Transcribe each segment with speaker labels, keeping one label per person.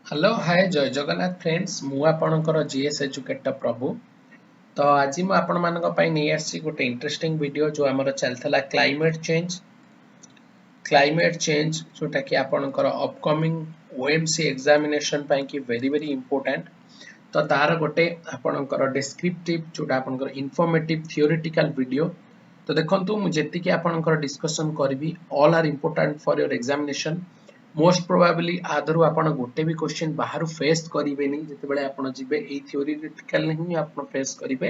Speaker 1: Hello hi जय Jagannath friends मु आपणकर जीएस एजुकेटर प्रभु। तो आज मु आपण मानक पई नै आसी गोटे इंटरेस्टिंग वीडियो जो हमर चलथला क्लाइमेट चेंज जोटा कि आपणकर अपकमिंग ओएमसी एग्जामिनेशन पई कि वेरी वेरी इंपोर्टेंट। तो तार गोटे आपणकर डिस्क्रिप्टिव जोटा आपणकर इंफॉर्मेटिव थियोरेटिकल वीडियो। तो देखंतु मु जेति कि आपणकर डिस्कशन करबी all are important for your examination. Most probably आदरू आपण गोटे भी क्वेश्चन बाहर फेस करेंगे जिते बड़े आप जी थियोरिटिकल ही आप फेस करेंगे।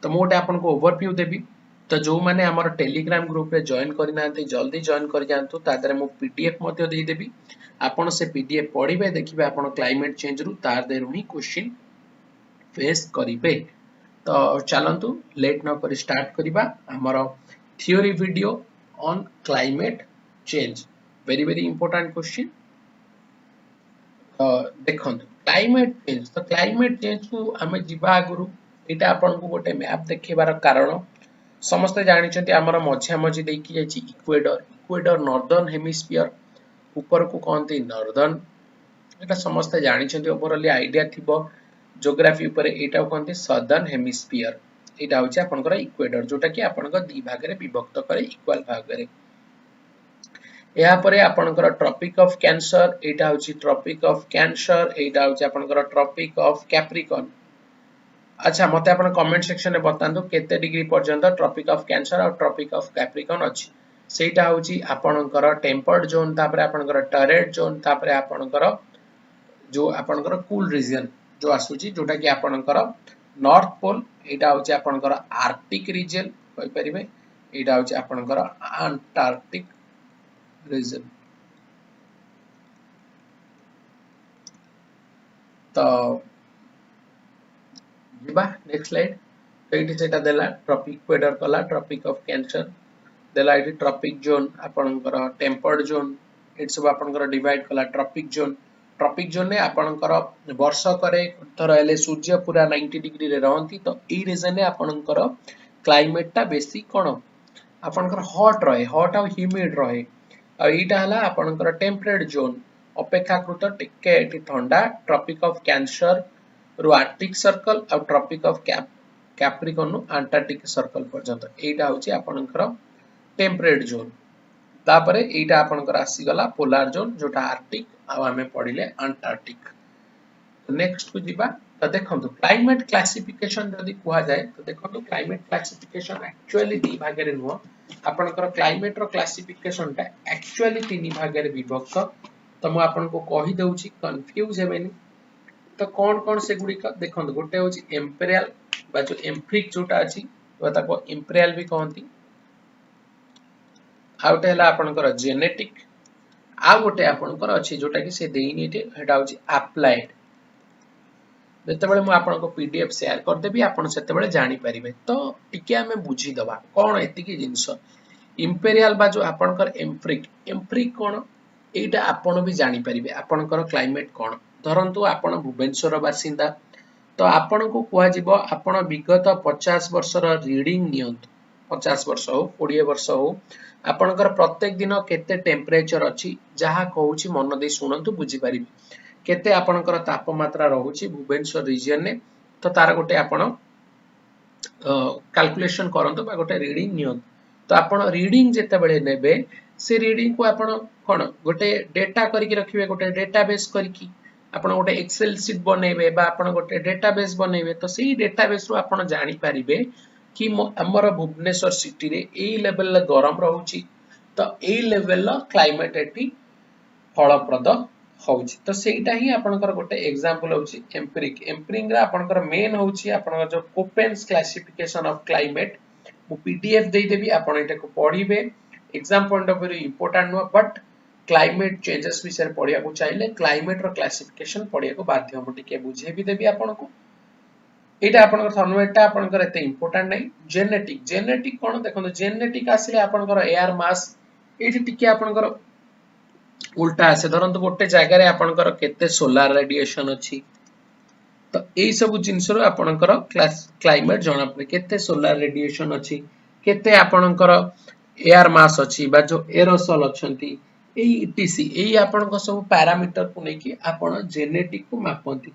Speaker 1: तो मुझे आपन को ओवरव्यू देवी। तो जो मैंने आमर टेलीग्राम ग्रुप रे जॉइन करना जल्दी जॉइन कर जातु तादरे मु पीडीएफ मध्य दे देबी। आपण से पीडीएफ पढ़िबे देखिबे आपण क्लाइमेट चेंज रु तार देरु ही क्वेश्चन फेस करिवे। तो चलंतु लेट न करी स्टार्ट करिबा हमर theory video on climate change. Very very important question. देखंतु क्लाइमेट चेंज। तो क्लाइमेट चेंज को आमे जिबा आगुरु एटा आपन को गोटे मैप देखिबार कारण समस्त जानि छथि हमर मझिया मझी देखि जायछि इक्वेडर नॉर्दर्न हेमिस्फीयर ऊपर को कहंती नॉर्दर्न। एटा समस्त जानि छथि ओवरऑल आईडिया थिबो ज्योग्राफी ऊपर एटा कहंती सदर्न हेमिस्फीयर। एटा होछि आपनकर इक्वेडर जोटा कि आपनकर दी भाग रे विभक्त करे इक्वल भाग रे। यहाँ पर आपनकर ट्रॉपिक ऑफ कैंसर एटा होछि ट्रॉपिक ऑफ कैंसर एटा होछि आपनकर ट्रॉपिक ऑफ कैप्रिकॉर्न। अच्छा मते आपन कमेंट सेक्शन में बतांदो केते डिग्री पर्यंत ट्रॉपिक ऑफ कैंसर और ट्रॉपिक ऑफ कैप्रिकॉर्न अछि। सेटा होछि आपनकर टेम्पर्ड जोन तापर आपनकर टॉरेट जोन तापर आपनकर जो आपनकर कूल रीजन जो आसुछि जोटा कि आपनकर नॉर्थ पोल एटा होछि आपनकर आर्कटिक रीजन कहि परिबे। एटा होछि आपनकर अंटार्कटिक रीजन। तो जिबा नेक्स्ट स्लाइड। तो एटी सेटा देला ट्रॉपिक इक्वेडर कला ट्रॉपिक ऑफ कैंसर देला एटी ट्रॉपिक जोन आपनकर टेम्पर्ड जोन एट सब आपनकर डिवाइड कला ट्रॉपिक जोन ने आपनकर वर्ष करे थर हेले सूर्य पूरा 90 डिग्री रे रहंती। तो ई रीजन ने आपनकर क्लाइमेट ता बेसी कोन आपनकर हॉट रहे हॉट और ह्यूमिड रहे। एटा हला आपनकर टेम्परेट जोन अपेक्षाकृत टिके एटी ठंडा ट्रॉपिक ऑफ कैंसर रु आर्कटिक सर्कल और ट्रॉपिक ऑफ कैप्रिकॉर्न रु अंटार्कटिक सर्कल पर्यंत एटा होची आपनकर टेम्परेट जोन। तापरे एटा आपनकर आसी गला पोलार जोन जोटा आर्कटिक आ हमें पढिले अंटार्कटिक। नेक्स्ट को जिबा। तो देखंतु क्लाइमेट क्लासिफिकेशन जदी कुआ जाय तो देखंतु क्लाइमेट क्लासिफिकेशन एक्चुअली दी भाग रे नुवा आपनकर क्लाइमेट रो क्लासिफिकेशन ता एक्चुअली तीन भाग रे विभक्त। तो मु आपन को कहि दउची कंफ्यूज हेबेनी। तो कौन से गुडी का देखंतु गोटे होची एम्पेरियल बा जो एम्फ्रिक जोटा अछि तो ताको एम्पेरियल भी कहंती। आउटे हला आपनकर जेनेटिक आ गोटे आपनकर अछि जोटा कि से देइनीटे हेटा होची अप्लाइड। जते बेले मु आपन को पीडीएफ शेयर कर देबी आपन सेते बेले जानि परिबे। तो टिके हमें बुझी दबा कोन एति की जिंस इंपेरियल बा जो आपनकर एम्फ्रिक कोन एटा आपन भी जानि परिबे आपनकर क्लाइमेट कोन। धरंतु आपन भुवनेश्वर बासिंदा तो आपन को कुआ जिवो आपन विगत 50 वर्ष रो रीडिंग नियंतु 50 वर्ष हो 20 वर्ष हो आपनकर प्रत्येक दिन केते टेम्परेचर अछि जहा कहूची मन दे सुनंतु बुझी परिबे केते आपनकर तापमात्रा रहूची भुवनेश्वर रीजन ने। तो तार गोटे आपण कैलकुलेशन करंतु बा गोटे रीडिंग नियंतु। तो आपण रीडिंग जेते बेले नेबे से रीडिंग को आपण कोन गोटे डेटा करिकि रखिबे गोटे डेटाबेस करिकि आपण गोटे एक्सेल शीट बनेबे बा आपण गोटे डेटाबेस बनेबे। तो सेही डेटाबेस रु आपण जानि परिबे कि हमर भुवनेश्वर सिटी रे एई लेवल गरम रहूची तो एई लेवल क्लाइमेट एटी फलप्रद होउची। तो सेटा ही आपनकर गोटे एग्जांपल होउची एम्पिरिक रा आपनकर मेन होउची आपनकर जो कोपेन्स क्लासिफिकेशन ऑफ क्लाइमेट मु पीडीएफ दे देबी आपन एटा को पढिबे। Exam point of view important नो बट क्लाइमेट चेंजेस विषय पढिया को चाहिले क्लाइमेट रो क्लासिफिकेशन पढिया को बाध्य हम टिके बुझे भी देबी आपन को। एटा आपनकर थर्मोमीटर आपनकर एते इंपोर्टेंट नै। जेनेटिक कोन देखो जेनेटिक आसीले आपनकर एयर मास एठी टिके आपनकर उल्टा आसे। धरंतु गोटे जगह रे आपनकर केते सोलार रेडिएशन अछि तो एई सब जिंस रो आपनकर क्लाइमेट जणा पड़े केते सोलार रेडिएशन अछि केते आपनकर एयर मास अछि बा जो एरोसोल अछंती ETC एई आपन सब पैरामीटर को लेके आपन जेनेटिक को मापंती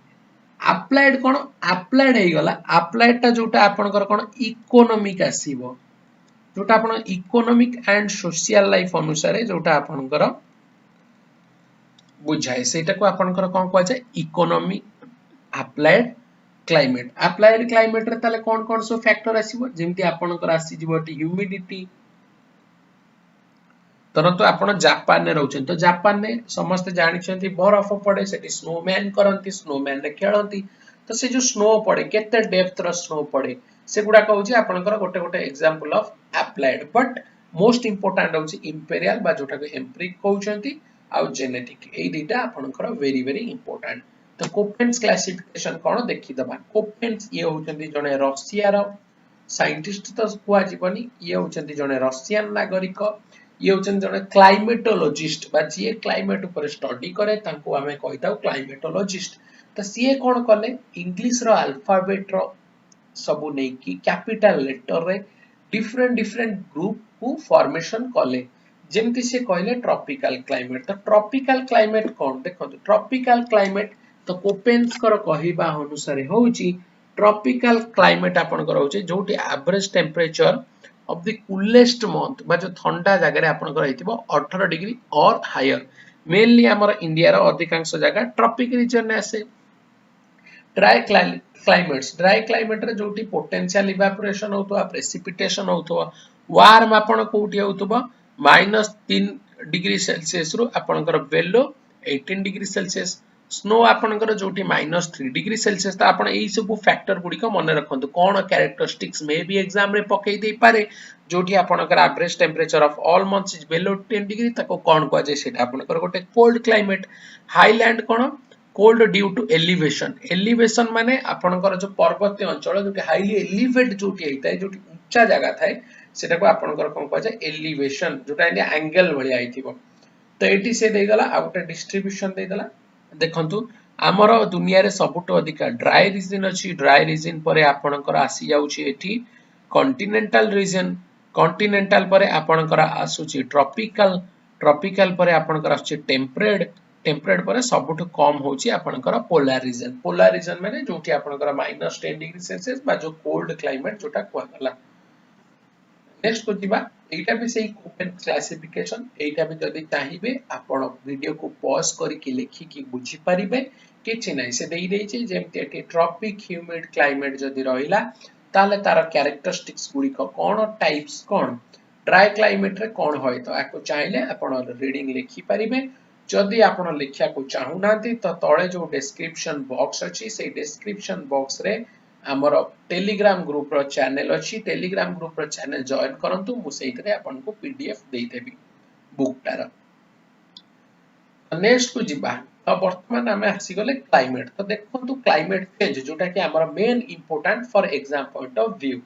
Speaker 1: अप्लाइड कोन अप्लाइड हे गला अप्लाइड ता जोटा आपन कोन इकोनॉमिक आसीबो जोटा आपन इकोनॉमिक एंड सोशल लाइफ अनुसार जोटा आपन बुझाए सेटा को आपन कोन कहै छै इकोनॉमिक अप्लाइड क्लाइमेट रे ताले कोन कोन सो फैक्टर आसीबो जेमति आपन आसी जीवटी ह्यूमिडिटी तरंतु आपण जापान ने रहउछन तो जापान ने समस्त जानि छथि बरफ पड़े सेठी स्नोमैन करंती स्नोमैन रे खेलंती तो से जो स्नो पड़े केते डेप्थ रो स्नो पड़े से गुडा कहउछि आपनकर गोटे गोटे example of applied but most important होछि इंपेरियल बा जोटा को एम्पिरिक कहउछंती आ जेनेटिक एई दिटा आपनकर वेरी वेरी इंपोर्टेंट तो कोपेन्स क्लासिफिकेशन कोन देखि दबा कोपेन्स ये होछंती जने रशिया रो साइंटिस्ट तो कुआ जीवनी ये होछंती जने रशियन नागरिक ये होछन जने क्लाइमेटोलॉजिस्ट बा जे क्लाइमेट ऊपर स्टडी करे तांको हमें कहिताउ क्लाइमेटोलॉजिस्ट तो सीए कोन कले इंग्लिश रो अल्फाबेट रो सबु नै की कैपिटल लेटर रे डिफरेंट ग्रुप को फॉर्मेशन कले जेमति से कहले ट्रॉपिकल क्लाइमेट तो ट्रॉपिकल क्लाइमेट कोन देखो ट्रॉपिकल क्लाइमेट तो कोपेन्स कर कहिबा अनुसार होउची ट्रॉपिकल क्लाइमेट आपन कर होउची जोटी average temperature of the coolest month बा जो ठंडा जगह रे आपन कर हेतिबो 18 डिग्री और हायर मेनली हमर इंडिया रो अधिकांश जगह ट्रॉपिक रीजन ने आसे ड्राई क्लाइमेट रे जोटी पोटेंशियल इवापोरेशन होतो प्रेसिपिटेशन होतो वार्म आपन कोठी होतो -3 डिग्री सेल्सियस रो आपन कर बेलो 18 डिग्री सेल्सियस स्नो आपनकर जोटी -3 डिग्री सेल्सियस तो आपण एई सब फैक्टर गुडी को मन रखंतु कोन कैरेक्टरिस्टिक्स मे बी एग्जाम रे पकई दे पारे जोटी आपनकर average temperature of all months is below 10 degree तको कोन को जे सेटा आपनकर गोटे कोल्ड क्लाइमेट हाईलैंड कोन कोल्ड ड्यू टू एलिवेशन माने आपनकर जो पर्वतीय अंचल जो हाईली एलिवेट जोटी हेताय जोटी ऊंचा जगह थाए सेटा को आपनकर कोन को जे एलिवेशन जोटा इंडिया एंगल भली आइथिबो तो एटी से देगला आ गोटे डिस्ट्रीब्यूशन देगला देखंतु हमर दुनिया रे सबुटो अधिक ड्राई रीजन अछि ड्राई रीजन परे आपनकर आसी जाउछि एठी कॉन्टिनेंटल रीजन कॉन्टिनेंटल परे आपनकर आसुछि ट्रॉपिकल परे आपनकर आसुछि टेम्परेट परे सबुटो कम होछि आपनकर पोलर रीजन माने जोठी आपनकर -10 डिग्री सेल्सियस बा जो कोल्ड क्लाइमेट जोटा कोआ गला नेक्स्ट को दिबा एटा भी सही कोपेन क्लासिफिकेशन एटा भी जदी चाहिबे आपण वीडियो को पॉज करके लिखि की बुझी परिबे किछि नै से देई देई छै जेमते एटी ट्रॉपिक ह्यूमिड क्लाइमेट जदी रहिला ताले तार कैरेक्टरिस्टिक्स गुडी को कोन टाइप्स कोन ड्राई क्लाइमेट रे कोन होय तो आको चाहिले आपण रीडिंग लिखि परिबे जदी आपण लिखिया को चाहू नांती तो तळे जो डिस्क्रिप्शन बॉक्स अछि से डिस्क्रिप्शन बॉक्स रे हमर टेलीग्राम ग्रुप रो चैनल अछि टेलीग्राम ग्रुप रो चैनल जॉइन करंतु मु सेइतरे आपन को पीडीएफ देई देबी बुक तार नेक्स्ट को जिबा तो वर्तमान हमें आसी गले क्लाइमेट तो देखंतु क्लाइमेट चेंज जोटा कि हमर main important for exam point of view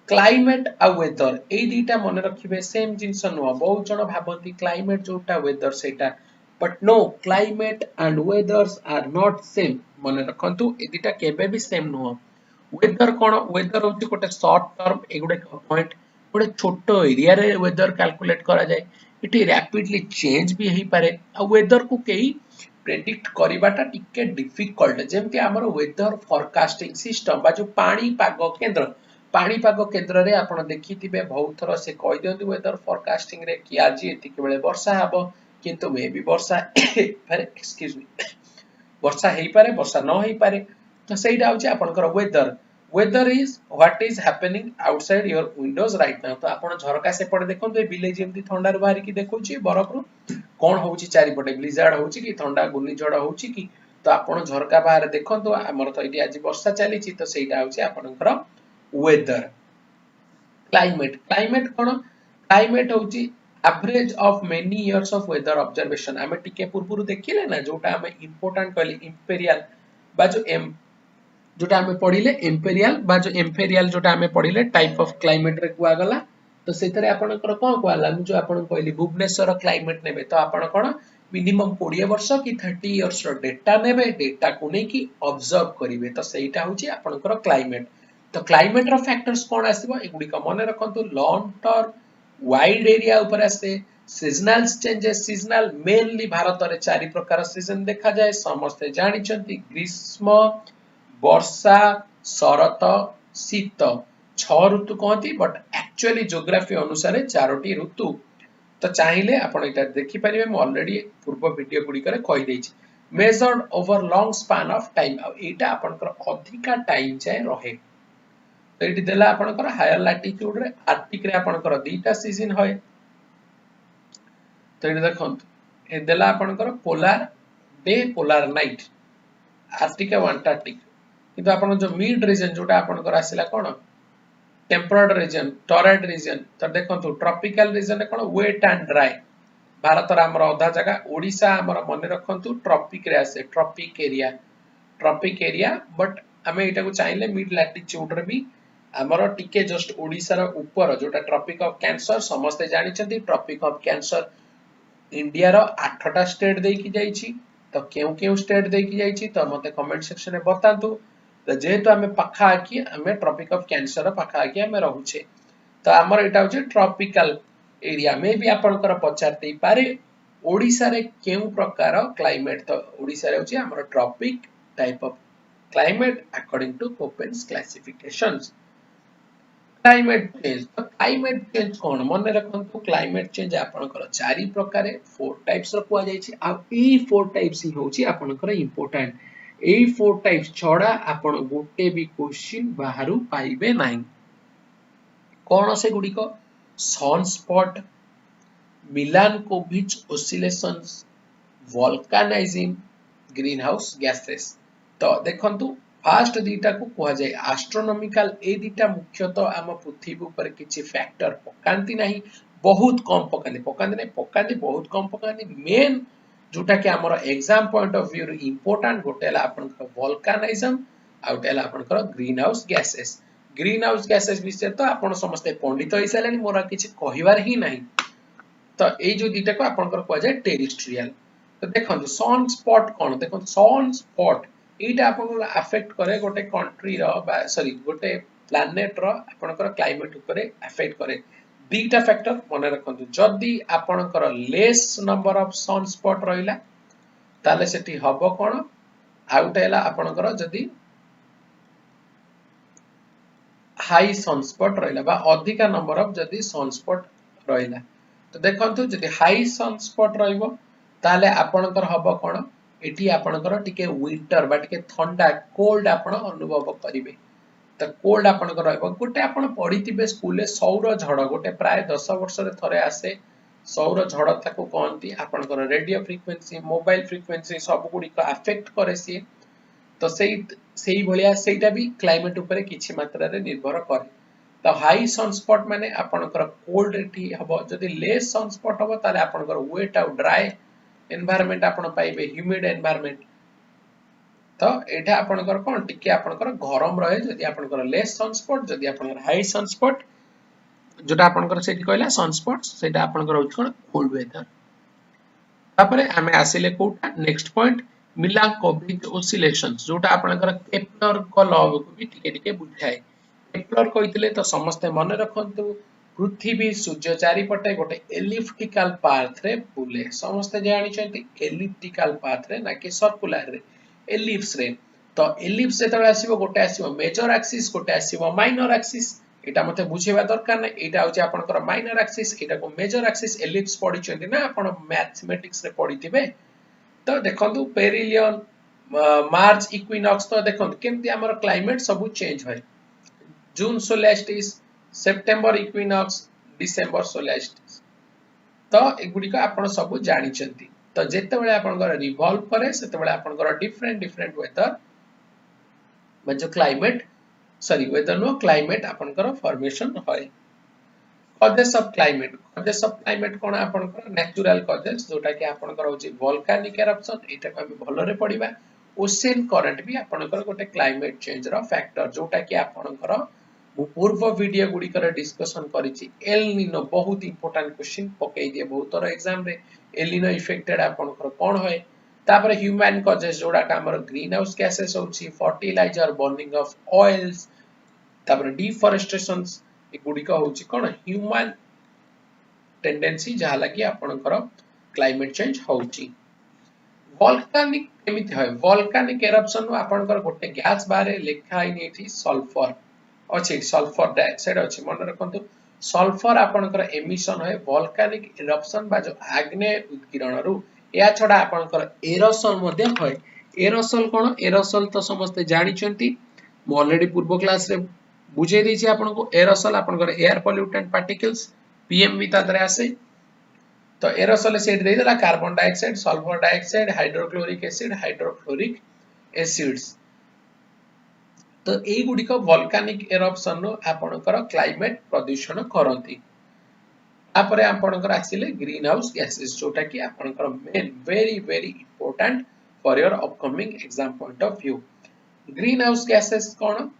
Speaker 1: climate आ वेदर ए दीटा मन रखिबे सेम जिंस नो बहुत जण भाबंती क्लाइमेट जोटा वेदर सेटा but no climate and weathers are not same मन रखंतु ए दीटा केबे भी सेम नो वेदर कोन वेदर होती गोटे शॉर्ट टर्म एगुडे पॉइंट गोटे छोटो एरिया रे वेदर कैलकुलेट करा जाय इटी रैपिडली चेंज भी हेई पारे आ वेदर को केही प्रेडिक्ट करिबाटा टिके डिफिकल्ट जेमति हमर वेदर फोरकास्टिंग सिस्टम बा जो पानी पाग केंद्र रे आपण देखिथिबे बहुत थरो से कहि दियंतु वेदर फोरकास्टिंग रे कि आज एतिके बेले वर्षा हबो किंतु मे भी वर्षा पारे एक्सक्यूज मी वर्षा हेई पारे वर्षा न हेई पारे तो सेटा होची आपनकर weather is what is happening outside your windows right now तो आपण झरका से पड़े देखंतु ए विलेज जेमति ठंडा रो बाहर की देखौची बरफ रो कोन होची चारि पटे ब्लिजार्ड होची कि ठंडा गुनी झड़ होची कि तो आपण झरका बाहर देखंतु हमर तो इटी आज वर्षा चली छि तो सेटा होची आपनकर वेदर क्लाइमेट कोन क्लाइमेट होची average of many years of weather observation हमें टिके पूर्व देखिले ना जोटा हमें इंपोर्टेंट कहले इंपेरियल बा जो जोटा हमें पढिले इंपेरियल बा जो एम्पेरियल जोटा हमें पढिले टाइप ऑफ क्लाइमेट रे कुआ गला तो सेतरे आपनकर कोन कुआला जो आपन कहली भुवनेश्वर क्लाइमेट नेबे तो आपन कोन मिनिमम 20 वर्ष कि 30 इयर्स रो डेटा नेबे डेटा को नै कि ऑब्जर्व करिवे तो सेटा होची आपनकर क्लाइमेट तो क्लाइमेट रो फैक्टर्स कोन आसीबो एगुडी का मन रखंतु लॉन्ग टर्म वाइड एरिया ऊपर आसे seasonal changes seasonal mainly Bharat रे चारि प्रकार सीजन देखा जाए समस्ते जानिछंती ग्रीष्म वर्षा शरत शीत छह ऋतु कहती बट एक्चुअली ज्योग्राफी अनुसार चारोटी ऋतु तो चाहिए आपण एटा देखि परिबे म ऑलरेडी पूर्व वीडियो गुडी करे कहि देछि measured over long span of time एटा आपनकर अधिका टाइम चाहे रहे तो एटी देला आपनकर हायर लैटिट्यूड रे आर्टिक रे आपनकर दीटा सीजन होय तो एटी देखंतु ए देला आपनकर polar day polar night Arctic और अंटार्कटिक किंतु आपण जो मिड रीजन जोटा आपनकर आसिला कोन टेम्परेट रीजन टॉरेड रीजन तो देखंतु ट्रॉपिकल रीजन रे कोन वेट एंड ड्राई भारत रा हमर आधा जगह ओडिसा हमर मन रखंतु ट्रॉपिक रे आसे ट्रॉपिक एरिया बट हमें एटा को चाहिए मिड लैटिट्यूड रे भी हमर टिके जस्ट ओडिसा रा ऊपर जोटा ट्रॉपिक ऑफ कैंसर समस्त जानि छथि ट्रॉपिक ऑफ कैंसर इंडिया रो 8टा स्टेट दे की जाई छी तो केउ केउ स्टेट दे की जाई छी तो मते कमेंट सेक्शन में बतांतु तो जेहेतु आमे पाखा आकी आमे ट्रॉपिक ऑफ कैंसर पाखा आकी आमे रहूछे तो हमर एटा होचे ट्रॉपिकल एरिया में भी आपनकर पचारते पारे ओडिसा रे केउ प्रकार क्लाइमेट तो ओडिसा रे होचे हमर tropic type of climate according to Koppen's classifications climate change कोन मन रखंतु क्लाइमेट चेंज आपनकर चारि प्रकार 4 टाइप्स रो कुआ जाय छी आ ई 4 टाइप्स ही होची आपनकर इंपोर्टेंट एई 4 टाइप्स छडा आपण गोटे भी क्वेश्चन बाहरु पाइबे नाही कोन से गुडी को sunspot Milankovitch oscillations volcanizing green house gases तो देखंतु फास्ट दीटा को कुआ जाय एस्ट्रोनॉमिकल ए दीटा मुख्यतः आम पृथ्वी ऊपर किछि फैक्टर पकांती नाही बहुत कम पकांती बहुत कम पकांती मेन जोटा कि हमर exam point of view important गोटेला आपनकर वोल्केनाइज्म आउटेला आपनकर ग्रीन हाउस गैसेस विषय तो आपण समस्त पंडित होई सालेनी मोरा किछि कहिवार ही नाही तो ए जो दीटा को आपनकर कुआ जाय टेरेस्ट्रियल तो देखंतु सन स्पॉट कोन देखंतु सन स्पॉट एटा आपन अफेक्ट करे गोटे कंट्री रो सॉरी गोटे प्लैनेट रो आपनकर क्लाइमेट ऊपर अफेक्ट करे दीटा फैक्टर मन रखंतु जदी आपनकर less number of sun spot रहिला ताले सेठी हबो कोन आउट हैला आपनकर जदी हाई सन स्पॉट रहिला बा अधिका नंबर ऑफ जदी सन स्पॉट रहिला तो देखंतु जदी हाई सन स्पॉट रहिबो ताले आपनकर हबो कोन एठी आपनकर टिके विंटर बा टिके ठंडा कोल्ड आपण अनुभव करिवे तो कोल्ड आपनकर रहबो गोटे आपण पढितिबे स्कूल ले सौर झड़ गोटे प्राय 10 वर्ष रे थरे आसे सौर झड़ ताको कहंती आपनकर रेडियो फ्रीक्वेंसी मोबाइल फ्रीक्वेंसी सब गुडी को अफेक्ट करे सी तो सेही भलिया सेटा भी क्लाइमेट ऊपर किछि मात्रा रे निर्भर करे तो हाई सनस्पॉट माने आपनकर कोल्ड एठी हबो जदी लेस सनस्पॉट हबो ताले आपनकर वेट आउ ड्राई एनवायरनमेंट आपण पाइबे ह्यूमिड एनवायरनमेंट तो एटा आपनकर कोन टिके आपनकर गरम रहे जदी आपनकर लेस सनस्पॉट जदी आपनकर हाई सनस्पॉट जोटा आपनकर सेठी कहला सनस्पॉट सेटा आपनकर होछ कोन कोल्ड वेदर तापरे हमें आसिले कोटा नेक्स्ट पॉइंट मिलानकोविच ऑसिलेशंस जोटा आपनकर केपलर को लॉ को भी टिके बुझाए केपलर कहितले तो समस्त मन रखंतु पृथ्वी सूर्य चारिपटे गोटे एलिप्टिकल पाथ रे बुले समस्त जानि छथि एलिप्टिकल पाथ रे ना कि सर्कुलर रे एलिप्स रे तो एलिप्स जेतबे आसीबो गोटे आसीबो मेजर एक्सिस गोटे आसीबो माइनर एक्सिस एटा मते बुझेबा दरकार नै एटा होची आपनकर माइनर एक्सिस एटा को मेजर एक्सिस एलिप्स पढि छथि ना आपण मैथमेटिक्स रे पढिथिबे तो देखंतु पेरिलियन मार्च इक्विनॉक्स तो देखंतु केमति हमर क्लाइमेट सब चेंज होय जून सोलेस्टिस सेप्टेम्बर इक्विनॉक्स डिसेंबर सोलेस्टिस तो एगुडी को आपण सब जानि छथि तो जेते बेले आपनकर रिवॉल्व करे सेते बेले आपनकर डिफरेंट वेदर जो climate sorry weather no climate आपनकर फॉर्मेशन होय कॉजेस ऑफ क्लाइमेट कोन आपनकर नेचुरल कॉजेस जोटा कि आपनकर होची वोल्केनिक एरप्शन एटा को हम भलो रे पढिबा ओशियन करंट भी आपनकर गोटे क्लाइमेट चेंज रो फैक्टर जोटा कि आपनकर पूर्व वीडियो गुडी कर डिस्कशन करिछि एल निनो बहुत इंपोर्टेंट क्वेश्चन पकई दिए बहुत तरह एग्जाम रे एल निनो इफेक्टेड आपनकर कोन होय तापर ह्यूमन कॉजेस जोड़ा का हमर ग्रीन हाउस गैसेस होछि फर्टिलाइजर बर्निंग ऑफ ऑयल्स तापर डिफॉरेस्टेशंस ए गुडी का होछि कोन ह्यूमन टेंडेंसी जहा लगी आपनकर क्लाइमेट चेंज होउची वोल्केनिक केमिति होय वोल्केनिक एरप्शन आपनकर गोटे गैस बारे लिखा इन एठी सल्फर अछि सल्फर डाइऑक्साइड अछि मन रखंतु सल्फर आपनकर एमिशन होय वोल्केनिक एरप्शन बा जो आग्नेय उत्कीर्ण रु या छडा आपनकर एरोसोल मध्ये होय एरोसोल कोन एरोसोल तो समस्त जानि छंती मो ऑलरेडी पूर्व क्लास रे बुझे देछि आपनको एरोसोल आपनकर एयर पॉल्यूटेंट पार्टिकल्स पीएम भी तादरे आसे तो एरोसोल सेट दे देला carbon dioxide sulphur dioxide hydrochloric acid hydrofluoric acids तो एई गुडी को वोल्केनिक एरप्शन नो आपनकर क्लाइमेट प्रदूषण करंती आपरे आपनकर आसीले ग्रीन हाउस गैसेस जोटा कि आपनकर main very very important for your upcoming exam point of view green house gases कोन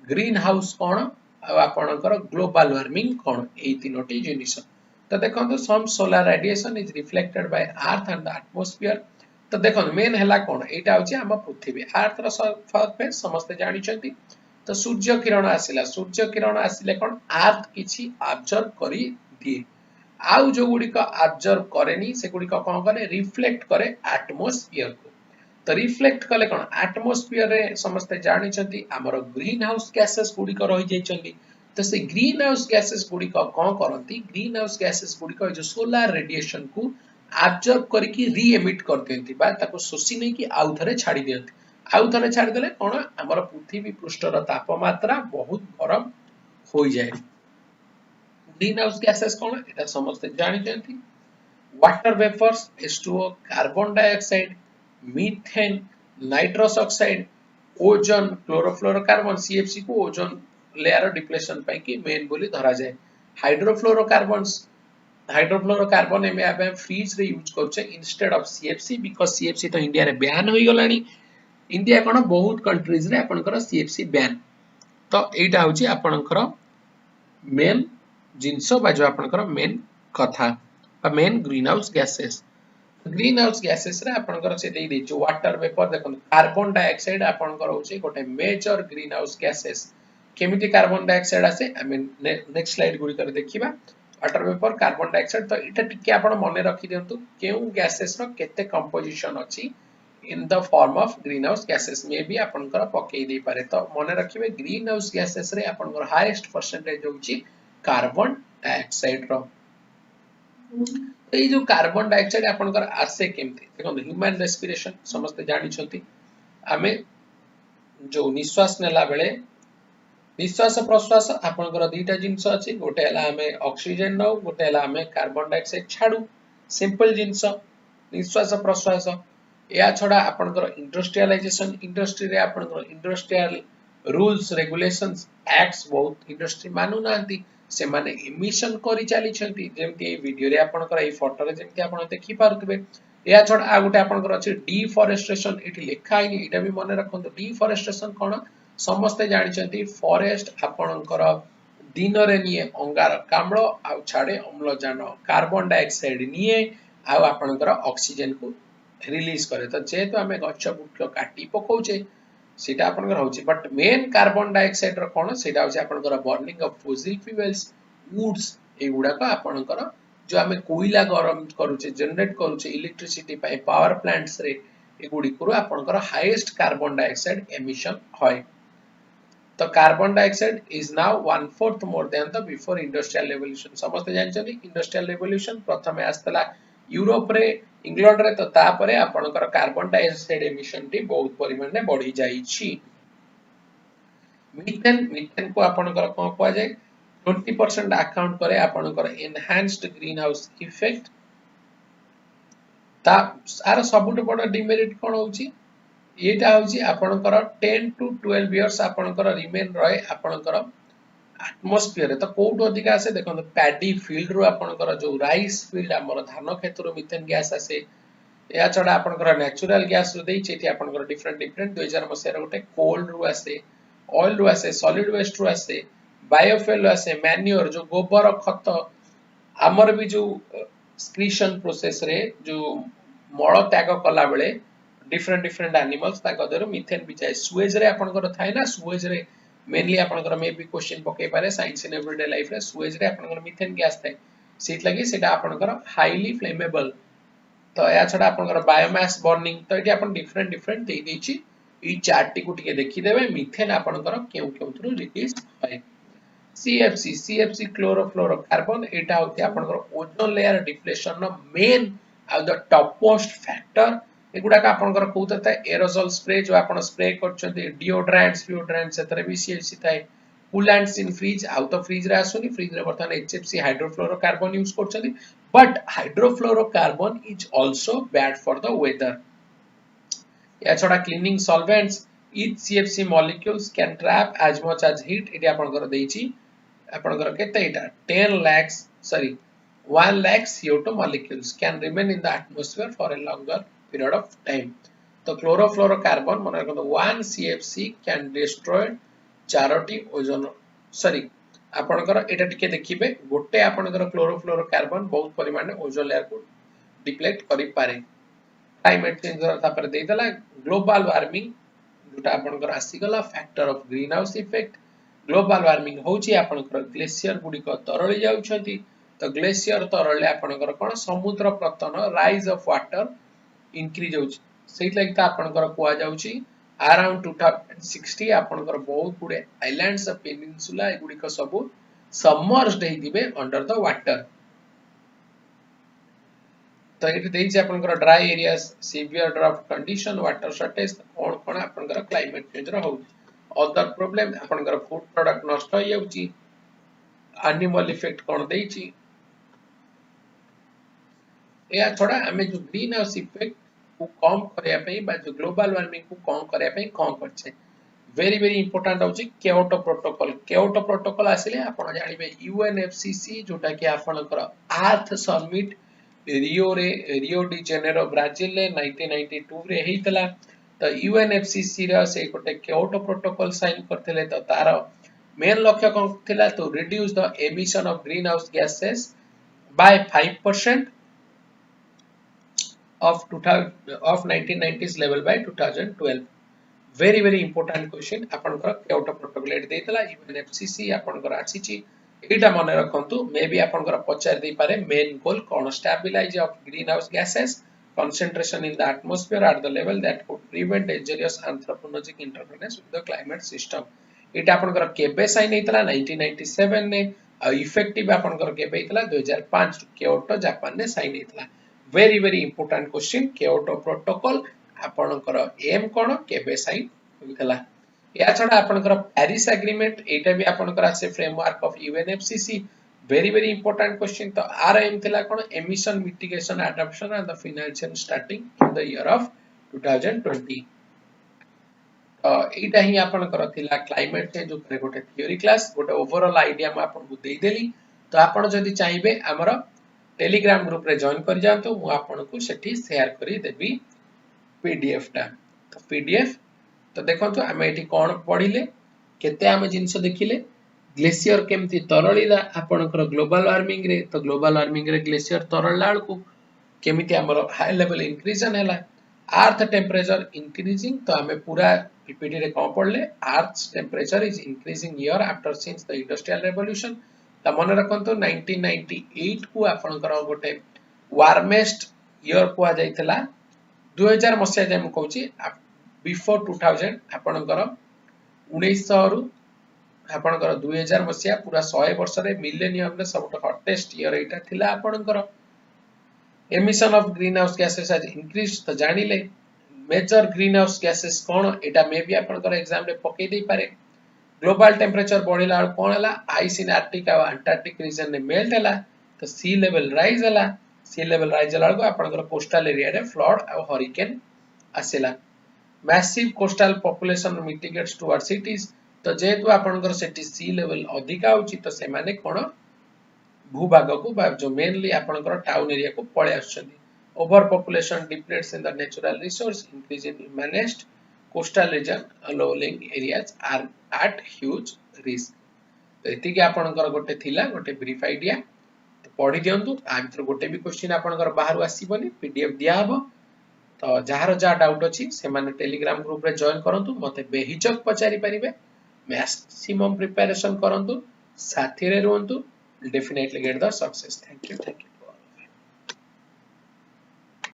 Speaker 1: ग्रीन हाउस कोन आ आपनकर ग्लोबल वार्मिंग कोन एई तीनोटी जिनिस तो देखो some solar radiation is reflected by earth and the atmosphere तो देखो मेन हला कोन एटा होची हम पृथ्वी अर्थ रो सरफेस समस्त जानि छंती तो सूर्य किरण आसिले कोन अर्थ किछि ऑब्जर्व करी दिए आउ जो गुडी को ऑब्जर्व करेनी से गुडी को कोन करे रिफ्लेक्ट करे एटमॉस्फेयर को तो रिफ्लेक्ट कले कोन एटमॉस्फेयर रे समस्त जानि छंती हमरो ग्रीन हाउस गैसेस गुडी को रहि जाय छंती तो से ग्रीन हाउस गैसेस गुडी को कोन करंती ग्रीन हाउस गैसेस गुडी को जो सोलर रेडिएशन को ऑब्जर्व करके री एमिट कर देंती बा ताको सोसी नै कि आउ थरे छाडी देंती आउ थरे छाडी देले कोन हमर पृथ्वी पृष्ठर तापमात्रा बहुत गरम होई जाय ग्रीन हाउस गैसेस कोन एटा समस्त जानि जंती water vapours H2O carbon dioxide methane nitrous oxide ozone chlorofluorocarbon CFC को ओजोन लेयर डिप्लेशन पई कि मेन बोली धरा जाय हाइड्रोफ्लोरोकार्बन एमे आबे फ्रीज रे यूज करछे instead of CFC because CFC तो इंडिया रे बैन होई गलानी इंडिया कोन बहुत कंट्रीज रे आपनकर CFC बैन तो एटा होची आपनकर मेन जिंसो बा जो आपनकर मेन कथा बा मेन ग्रीन हाउस गैसेस रे आपनकर से देई देछु वाटर वेपर देखन कार्बन डाइऑक्साइड आपनकर होची गोटे मेजर ग्रीन हाउस गैसेस केमिति कार्बन डाइऑक्साइड आसे आई मीन नेक्स्ट स्लाइड गुडी कर देखिबा वाटर वेपर कार्बन डाइऑक्साइड तो इटा टिके आपण मने रखि दियंतु केउ गैसेस रो केते कंपोजिशन अछि in the form of green house gases मे भी आपनकर पकेई दे पारे तो मने रखिबे ग्रीन हाउस गैसेस रे आपनकर हाईएस्ट परसेंटेज होची कार्बन डाइऑक्साइड रो ए जो कार्बन डाइऑक्साइड आपनकर आसे केमति देखो ह्यूमन रेस्पिरेशन समस्त जानि छथि आमे जो निश्वास नेला बेले निश्वास प्रश्वास आपनकर दुईटा जिंस अछि गोटे हला हमें ऑक्सीजन नो गोटे हला हमें कार्बन डाइऑक्साइड छाडू सिंपल जिंस निश्वास प्रश्वास या छडा आपनकर इंडस्ट्रियलाइजेशन इंडस्ट्री रे आपनकर इंडस्ट्रियल रूल्स रेगुलेशंस एक्ट्स बहुत इंडस्ट्री मानु नांती से माने एमिशन करि चाली छंती जेमति ए वीडियो रे आपनकर ए फोटो रे जेमति आपन देखि पारुतबे या छडा आ गोटे आपनकर अछि डिफॉरेस्टेशन एठी लेखा आइनी एटा भी मने रखंतु डिफॉरेस्टेशन कोन समस्त जानि छंती फॉरेस्ट आपनकर दिन रे निये अंगारकाम्ल आ छाडे अम्लजान कार्बन डाइऑक्साइड निये आ आपनकर ऑक्सीजन को रिलीज करे तो जेतो हमें गच्छ बुक्ष काटी पकोचे सेटा आपनकर होची बट मेन कार्बन डाइऑक्साइड रो कोन सेटा होची आपनकर burning of fossil fuels woods ए गुडा का आपनकर जो हमें कोयला गरम करूचे जनरेट करूचे इलेक्ट्रिसिटी पाई पावर प्लांट्स रे ए गुडी को आपनकर हाईएस्ट कार्बन डाइऑक्साइड एमिशन होय तो carbon dioxide is now 1/4 more than the before industrial revolution समस्त जानछथि इंडस्ट्रियल रेवोल्यूशन प्रथमे आस्तला यूरोप रे इंग्लैंड रे तो तापरे आपनकर कार्बन डाइऑक्साइड एमिशन टी बहुत परिमाण रे बढ़ी जाई छी मीथेन को आपनकर कोन कहै जाय 20% अकाउंट करे आपनकर एनहांस्ड ग्रीन हाउस इफेक्ट ता आर सबुट बड़ डिमेरिट कोन होची एटा होची आपनकर 10 to 12 इयर्स आपनकर रिमेन रहे आपनकर एटमॉस्फेयर रे तो कोड अधिक आसे देखो पैडी फील्ड रो आपनकर जो राइस फील्ड हमर धान क्षेत्र मीथेन गैस आसे या छडा आपनकर नेचुरल गैस रो देई छेति आपनकर डिफरेंट 2000 मसिया गोटे कोल रो आसे ऑयल रो आसे सॉलिड वेस्ट रो आसे बायोफ्यूल रो आसे मैन्योर जो गोबर खत हमर भी जो स्क्रीशन प्रोसेस रे जो मळ त्याग कला बेले डिफरेंट एनिमल्स ता कदर मीथेन भी जाय सुएज रे आपनकर थाय ना सुएज रे मेनली आपनकर मे भी क्वेश्चन पके पारे साइंस इन एवरीडे लाइफ रे सुएज रे आपनकर मीथेन गैस थाय सीट लगी सेटा आपनकर हाईली फ्लेमेबल तो या छडा आपनकर बायोमास बर्निंग तो एटी आपन डिफरेंट डिफरेंट दे देछि ई चार्ट टी को टिके देखि देबे मिथेन आपनकर केउ केउ थ्रू रिलीज होय CFC क्लोरोफ्लोरोकार्बन एटा होती आपनकर ओजोन लेयर डिप्लेशन नो मेन आ द टॉप मोस्ट फैक्टर एगुडा का आपनकर कहउता एरोसोल स्प्रे जो आपन स्प्रे करछन्ते डिओड्रेंट्स सेतरे भी CFC थाए coolants in fridge out of fridge रे आसुनी फ्रिज रे बर्तमान HFC हाइड्रोफ्लोरोकार्बन यूज करछन्ते but hydrofluorocarbon is also bad for the weather या छडा cleaning solvents each CFC molecules can trap as much as heat एटी आपनकर देछि आपनकर केते एटा 1 lakh CO2 molecules can remain in the atmosphere for a longer period of time तो chlorofluorocarbon मन रखो 1 CFC can destroy Charoti ozone आपनकर एटा टिके देखिबे गोटे आपनकर क्लोरोफ्लोरोकार्बन बहुत परिमाण में ओजोन लेयर को डिप्लेट करि पारे क्लाइमेट चेंज तापर देइतला ग्लोबल वार्मिंग जोटा आपनकर आसी गला factor of green house effect global warming होची आपनकर ग्लेशियर गुडी को तरळी जाउछंती तो ग्लेशियर तरळे आपनकर कोन समुद्र पतन राइज ऑफ वाटर इंक्रीज होची सेट लाइक ता आपनकर कुआ जाउची अराउंड 2060 आपनकर बहुत गुडे आइलैंड्स ऑफ पेनिनसुला एगुडी को सब सबमर्ज्ड हे दिबे अंडर द वाटर तो ये देइछ आपनकर dry areas severe drought condition water shortage कोन कोन आपनकर क्लाइमेट चेंज रो हो अदर प्रॉब्लम आपनकर फूड प्रोडक्ट नष्ट हो जाउची एनिमल इफेक्ट कोन देइछि या छोड़ा हमें जो ग्रीन हाउस इफेक्ट को कम करया पई बा जो ग्लोबल वार्मिंग को कम करया पई कोन करछे वेरी इंपोर्टेंट होची क्योटो प्रोटोकॉल आसिले आपण जानिबे UNFCCC जोटा कि आपनकर earth summit Rio de Janeiro Brazil रे 1992 रे हेतला तो UNFCCC रा से गोटे क्योटो प्रोटोकॉल साइन करथिले तो तार मेन लक्ष्य कोन थिला तो reduce the emission of green house gases bye 5% of 1990s level by 2012 very important question आपनकर क्योटो प्रोटोकॉल एट देतला UNFCCC आपनकर आछिची एटा मन रखंतु मे बी आपनकर पचार दे पारे मेन गोल कोन stabilise of green house gases concentration in the atmosphere at the level that could prevent dangerous anthropogenic interference with the climate system एटा आपनकर केबे साइन हेतला 1997 ने इफेक्टिव आपनकर केबे हेतला 2005 क्योटो जापान ने साइन हेतला very important question Kyoto protocol आपनकर एम कोन केबे साइन हेतला या छडा आपनकर पेरिस एग्रीमेंट एटा भी आपनकर आसे framework of UNFCCC very important question तो आर एम थिला कोन emission mitigation adoption and the financial starting in the year of 2020 तो एटा ही आपनकर थिला क्लाइमेट चेंज ऊपर गोटे थ्योरी क्लास गोटे ओवरऑल आईडिया म आपन को देई देली तो आपन जदी चाहिबे हमर टेलीग्राम ग्रुप रे जॉइन कर जांतो मु आपन को सेठी शेयर करी देबी पीडीएफ टा तो पीडीएफ तो देखंतु हमें एठी कोन पढिले केते हम जिंस देखिले ग्लेशियर केमती तरळीला आपनकर ग्लोबल वार्मिंग रे तो ग्लोबल वार्मिंग रे ग्लेशियर तरळलाळ को केमिति हमर हाई लेवल इंक्रीजन हैला अर्थ टेंपरेचर इंक्रीजिंग तो हमें पूरा पीपीटी रे कोन पढले earth temperature is increasing year after since the industrial revolution त मन रखंतु 1998 को आपनकर गोटे वार्मेस्ट ईयर को आ जाइतला 2000 मसिया जे हम कहूची बिफोर 2000 आपनकर 1900 रु आपनकर 2000 मसिया पूरा 100 वर्ष रे मिलेनियम रे सबट हॉटेस्ट ईयर एटा थिला आपनकर emission of green house gases has increased तो जानिले मेजर ग्रीन हाउस गैसेस कोन एटा मे भी आपनकर एग्जाम रे पके दे पारे ग्लोबल टेंपरेचर बढ़िला कोन हला आइस इन आर्कटिक और अंटार्कटिक रीजन ने मेल्ट हला तो सी लेवल राइज हला सी लेवल राइज हला को आपनकर कोस्टल एरिया रे फ्लड और हरिकेन आसेला massive coastal population mitigates toward cities तो जेतु आपनकर सिटी सी लेवल अधिका होची तो से माने कोन भूभाग को बा जो मेनली आपनकर टाउन एरिया को पळे आछथि over population depletes in the natural resource increase in managed coastal region allowing areas are at huge risk तो एति के आपनकर गोटे थिला गोटे ब्रीफ आईडिया तो पढि दियंतु आ मित्र गोटे भी क्वेश्चन आपनकर बाहर आसीबनी पीडीएफ दिया हबो तो जहार जा डाउट अछि से माने टेलीग्राम ग्रुप रे जॉइन करंतु मते बेहिचक पचारि परिबे मैक्सिमम प्रिपरेशन करंतु साथी रे रहंतु definitely get the success. Thank you.